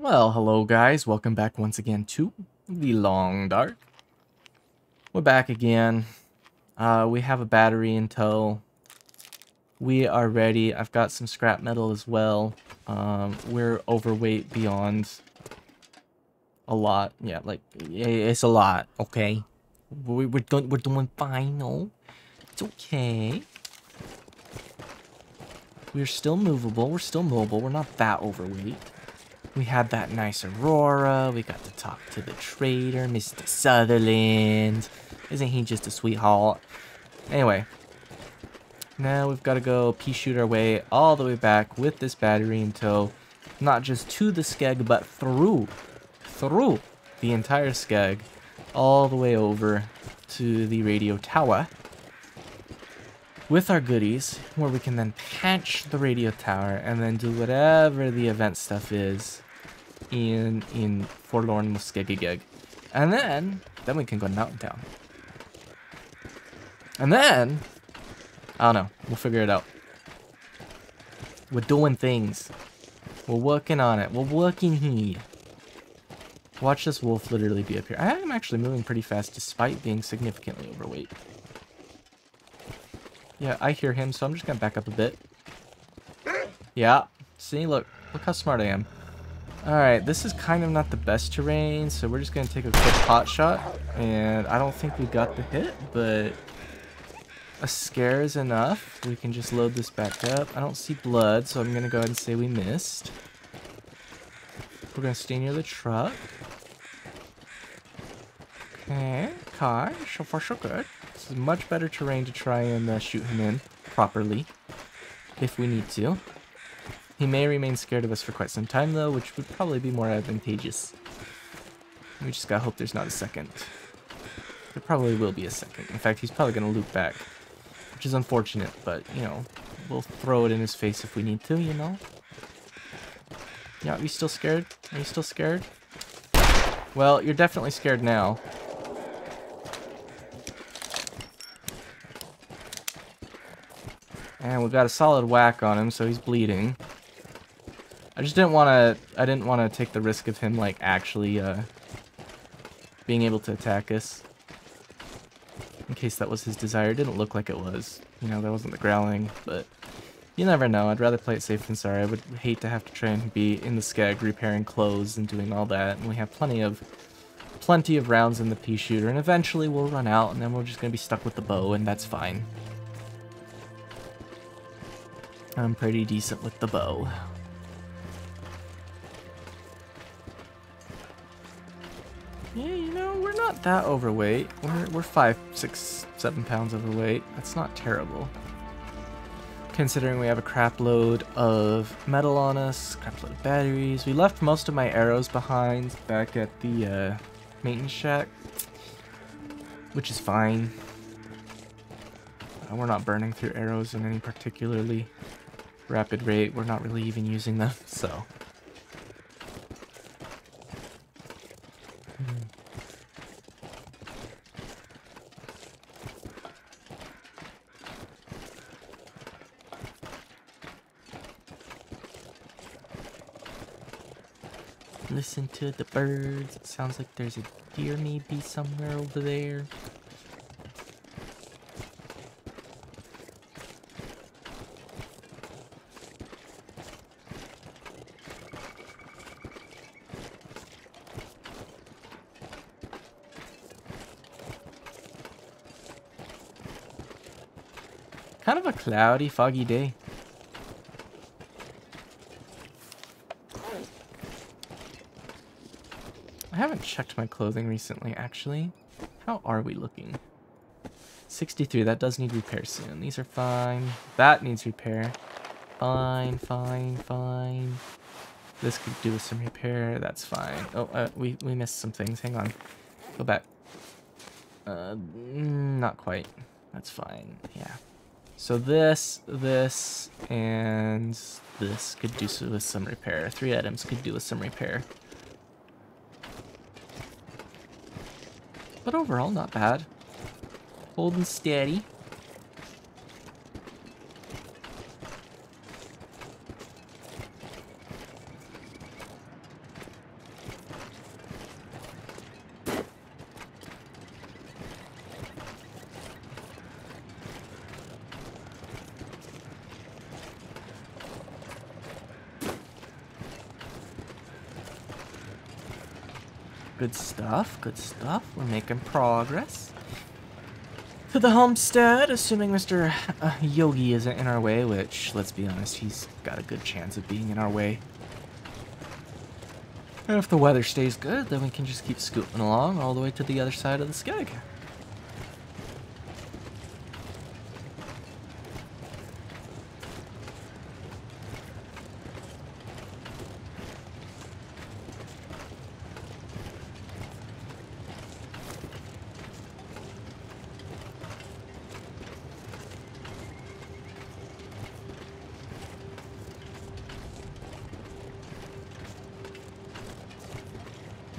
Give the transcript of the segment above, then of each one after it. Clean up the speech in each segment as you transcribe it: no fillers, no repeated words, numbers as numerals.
Well, hello guys, welcome back once again to the Long Dark. We're back again. We have a battery in tow. We are ready. I've got some scrap metal as well. We're overweight beyond a lot. Yeah, like it's a lot. Okay, we're doing fine. No, it's okay. We're still movable. We're still mobile. We're not that overweight. We had that nice Aurora. We got to talk to the trader, Mr. Sutherland. Isn't he just a sweetheart? Anyway, now we've got to go pea-shoot our way all the way back with this battery in tow. Not just to the Skeg, but through the entire Skeg. All the way over to the radio tower. With our goodies, where we can then patch the radio tower and then do whatever the event stuff is in Forlorn Muskegig. And then we can go to Mountain Town. And then, I don't know, we'll figure it out. We're doing things. We're working on it. We're working here. Watch this wolf literally be up here. I am actually moving pretty fast despite being significantly overweight. Yeah, I hear him, so I'm just gonna back up a bit. Yeah, see, look how smart I am. Alright, this is kind of not the best terrain, so we're just gonna take a quick pot shot. And I don't think we got the hit, but a scare is enough. We can just load this back up. I don't see blood, so I'm gonna go ahead and say we missed. We're gonna stay near the truck. Okay, car, so far so good. This is much better terrain to try and shoot him in properly, if we need to. He may remain scared of us for quite some time though, which would probably be more advantageous. We just gotta hope there's not a second. There probably will be a second. In fact, he's probably gonna loop back, which is unfortunate, but, you know, we'll throw it in his face if we need to, you know? Yeah, are you still scared? Are you still scared? Well, you're definitely scared now. And we got a solid whack on him, so he's bleeding. I just didn't want to take the risk of him, like, actually, being able to attack us. In case that was his desire. It didn't look like it was. You know, there wasn't the growling, but you never know. I'd rather play it safe than sorry. I would hate to have to try and be in the Skeg repairing clothes and doing all that. And we have plenty of rounds in the pea shooter, and eventually we'll run out, and then we're just gonna be stuck with the bow, and that's fine. I'm pretty decent with the bow. Yeah, you know, we're not that overweight. We're 5, 6, 7 pounds overweight. That's not terrible. Considering we have a crap load of metal on us, crap load of batteries. We left most of my arrows behind back at the maintenance shack, which is fine. We're not burning through arrows in any particularly rapid rate. We're not really even using them, so. Listen to the birds. It sounds like there's a deer maybe somewhere over there. Kind of a cloudy, foggy day. I haven't checked my clothing recently, actually. How are we looking? 63, that does need repair soon. These are fine. That needs repair. Fine, fine, fine. This could do with some repair. That's fine. Oh, we missed some things. Hang on. Go back. Not quite. That's fine. Yeah. So this, and this could do with some repair. 3 items could do with some repair. But overall, not bad. Holding steady. Good stuff, good stuff. We're making progress. To the homestead, assuming Mr. Yogi isn't in our way, which, let's be honest, he's got a good chance of being in our way. And if the weather stays good, then we can just keep scooting along all the way to the other side of the Skeg.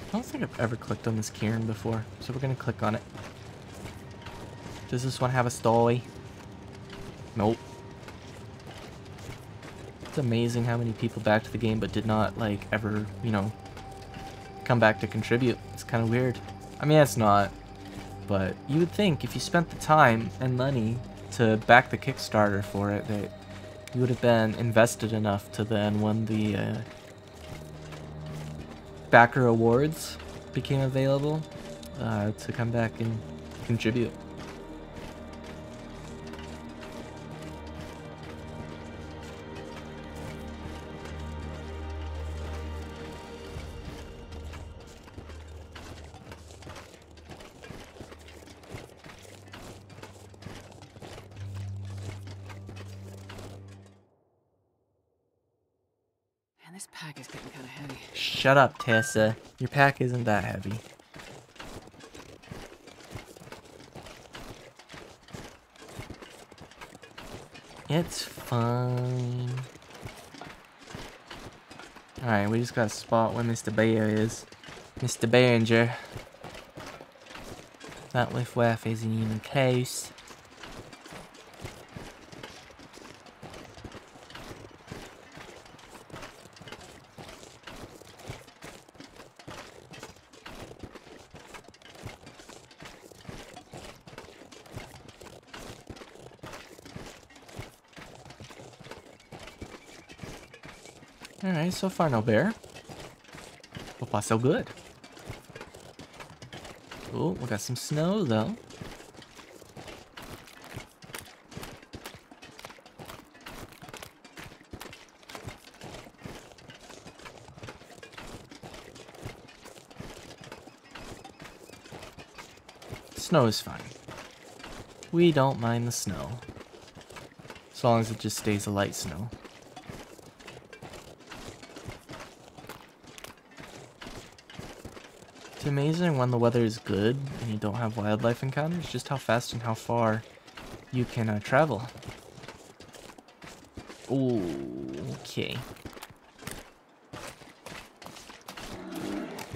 I don't think I've ever clicked on this cairn before, so we're gonna click on it. Does this one have a story? Nope. It's amazing how many people backed the game but did not, like, ever, you know, come back to contribute. It's kind of weird. I mean, it's not, but you would think if you spent the time and money to back the Kickstarter for it that you would have been invested enough to then, when the backer awards became available, to come back and contribute. Man, this pack is getting kind of heavy. Shut up, Tessa. Your pack isn't that heavy. It's fine. Alright, we just gotta spot where Mr. Bear is. Mr. Behringer. That whiff isn't even close. Alright, so far no bear. So far so good. Oh, we got some snow though. Snow is fine. We don't mind the snow. As long as it just stays a light snow. It's amazing when the weather is good and you don't have wildlife encounters, just how fast and how far you can travel. Ooh, okay.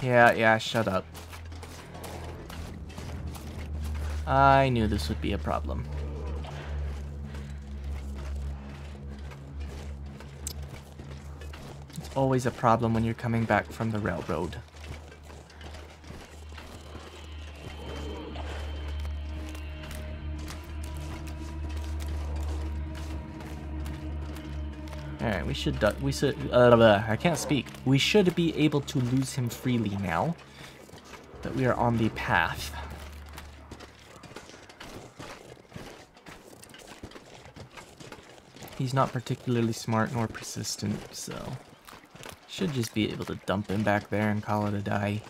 Yeah, shut up. I knew this would be a problem. It's always a problem when you're coming back from the railroad. Alright, I can't speak. We should be able to lose him freely now that we are on the path. He's not particularly smart nor persistent, so should just be able to dump him back there and call it a day.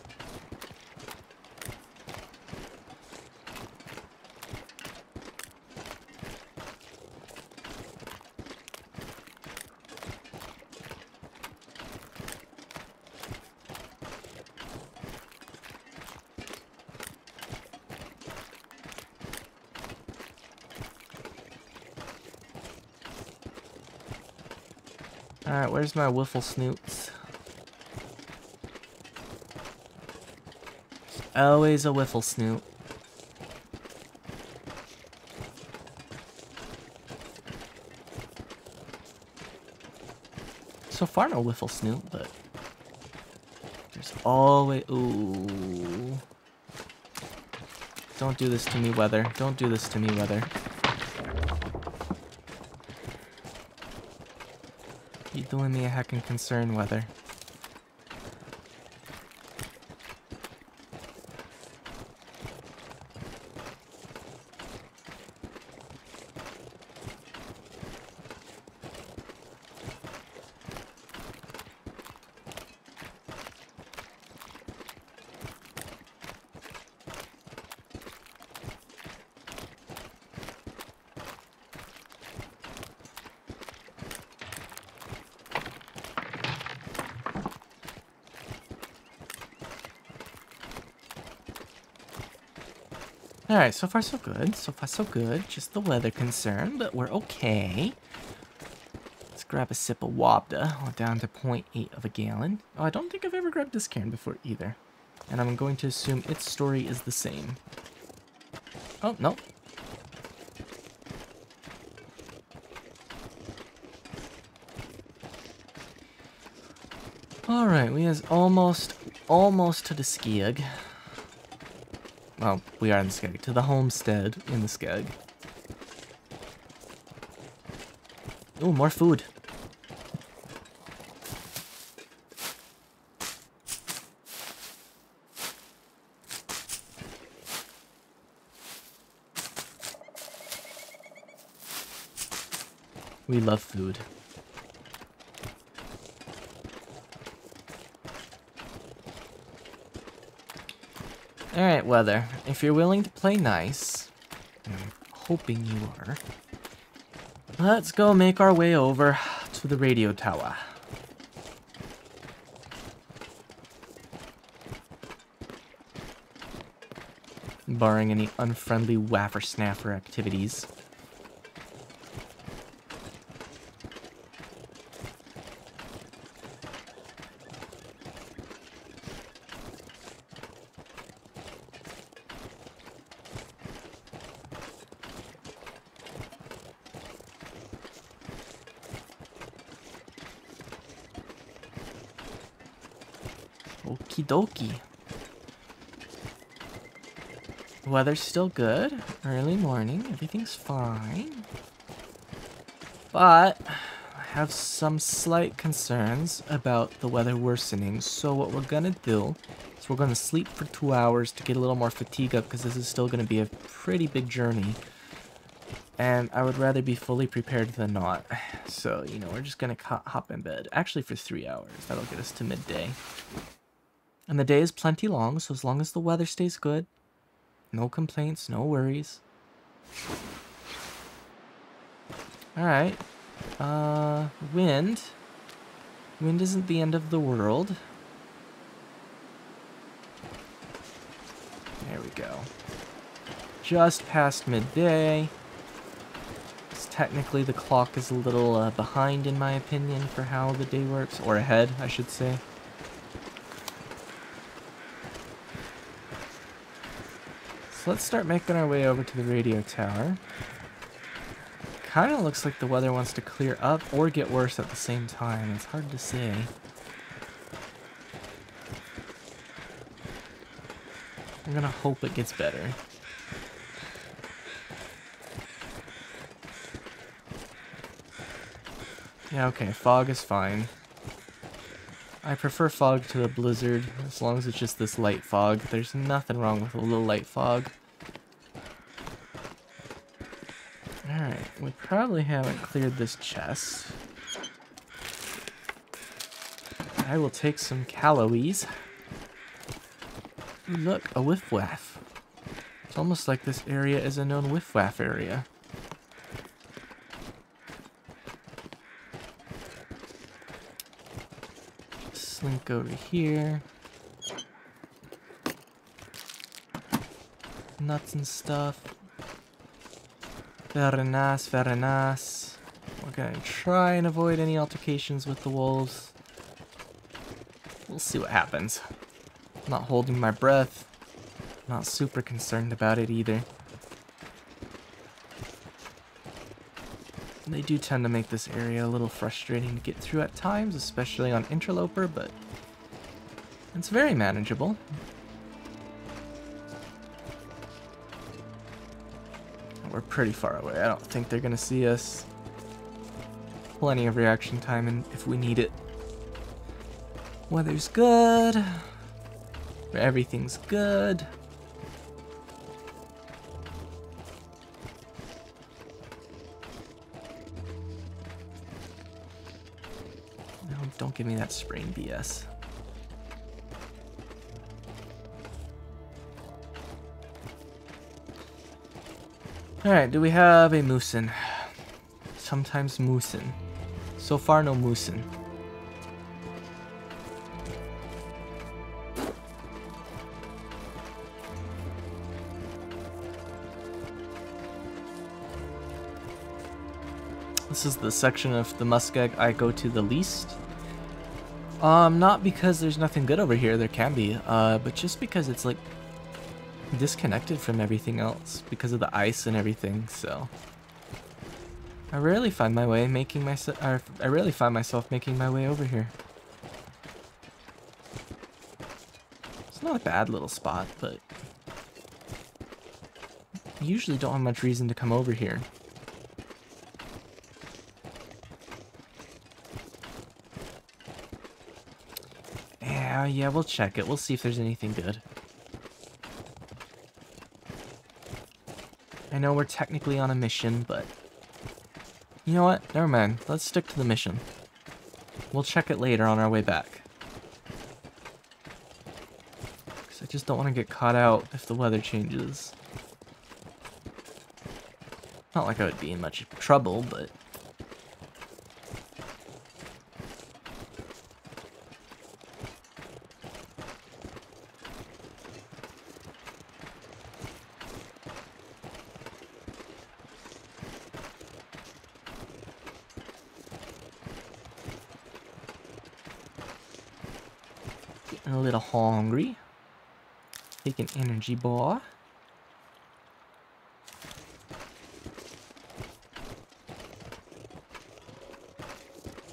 Alright, where's my wiffle snoots? Always a wiffle snoot. So far no wiffle snoot, but there's always... Ooh. Don't do this to me, weather. Don't do this to me, weather. You're doing me a heckin' concern, weather. Alright, so far so good. So far so good. Just the weather concern, but we're okay. Let's grab a sip of Wabda. We're down to 0.8 of a gallon. Oh, I don't think I've ever grabbed this cairn before either. And I'm going to assume its story is the same. Oh, no. Alright, we is almost to the Skeg. Well, we are in the Skeg. To the homestead in the Skeg. Ooh, more food. We love food. Alright, weather. If you're willing to play nice, and I'm hoping you are, let's go make our way over to the radio tower. Barring any unfriendly waffer-snaffer activities. Okie dokie. Weather's still good. Early morning. Everything's fine. But I have some slight concerns about the weather worsening. So what we're going to do is we're going to sleep for 2 hours to get a little more fatigue up, because this is still going to be a pretty big journey. And I would rather be fully prepared than not. So, you know, we're just going to hop in bed. Actually for 3 hours. That'll get us to midday. And the day is plenty long, so as long as the weather stays good, no complaints, no worries. Alright. Wind. Wind isn't the end of the world. There we go. Just past midday. Technically, the clock is a little behind, in my opinion, for how the day works. Or ahead, I should say. So let's start making our way over to the radio tower. Kind of looks like the weather wants to clear up or get worse at the same time. It's hard to say. I'm gonna hope it gets better. Yeah, okay, fog is fine. I prefer fog to a blizzard, as long as it's just this light fog. There's nothing wrong with a little light fog. Alright, we probably haven't cleared this chest. I will take some calories. Ooh, look, a whiff-waff. It's almost like this area is a known whiff-waff area. Slink over here. Nuts and stuff. Very nice, very nice. We're gonna try and avoid any altercations with the wolves. We'll see what happens. I'm not holding my breath. Not super concerned about it either. They do tend to make this area a little frustrating to get through at times, especially on Interloper, but it's very manageable. We're pretty far away. I don't think they're gonna see us. Plenty of reaction time and if we need it. Weather's good. Everything's good. No, don't give me that sprain BS. Alright, do we have a moosin? Sometimes moosin. So far, no moosin. This is the section of the muskeg I go to the least. Not because there's nothing good over here, there can be, but just because it's like disconnected from everything else because of the ice and everything, so I rarely find my way making myself I rarely find myself making my way over here. It's not a bad little spot, but I usually don't have much reason to come over here. Yeah, we'll check it. We'll see if there's anything good. I know we're technically on a mission, but you know what? Never mind. Let's stick to the mission. We'll check it later on our way back. Because I just don't want to get caught out if the weather changes. Not like I would be in much trouble, but... Getting a little hungry. Take an energy bar.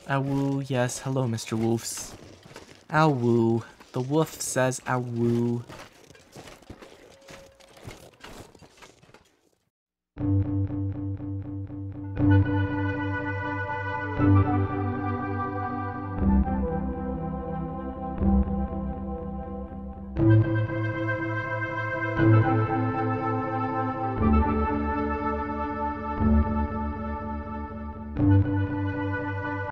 Awoo, yes, hello Mr. Wolfs. Awoo. The wolf says awoo.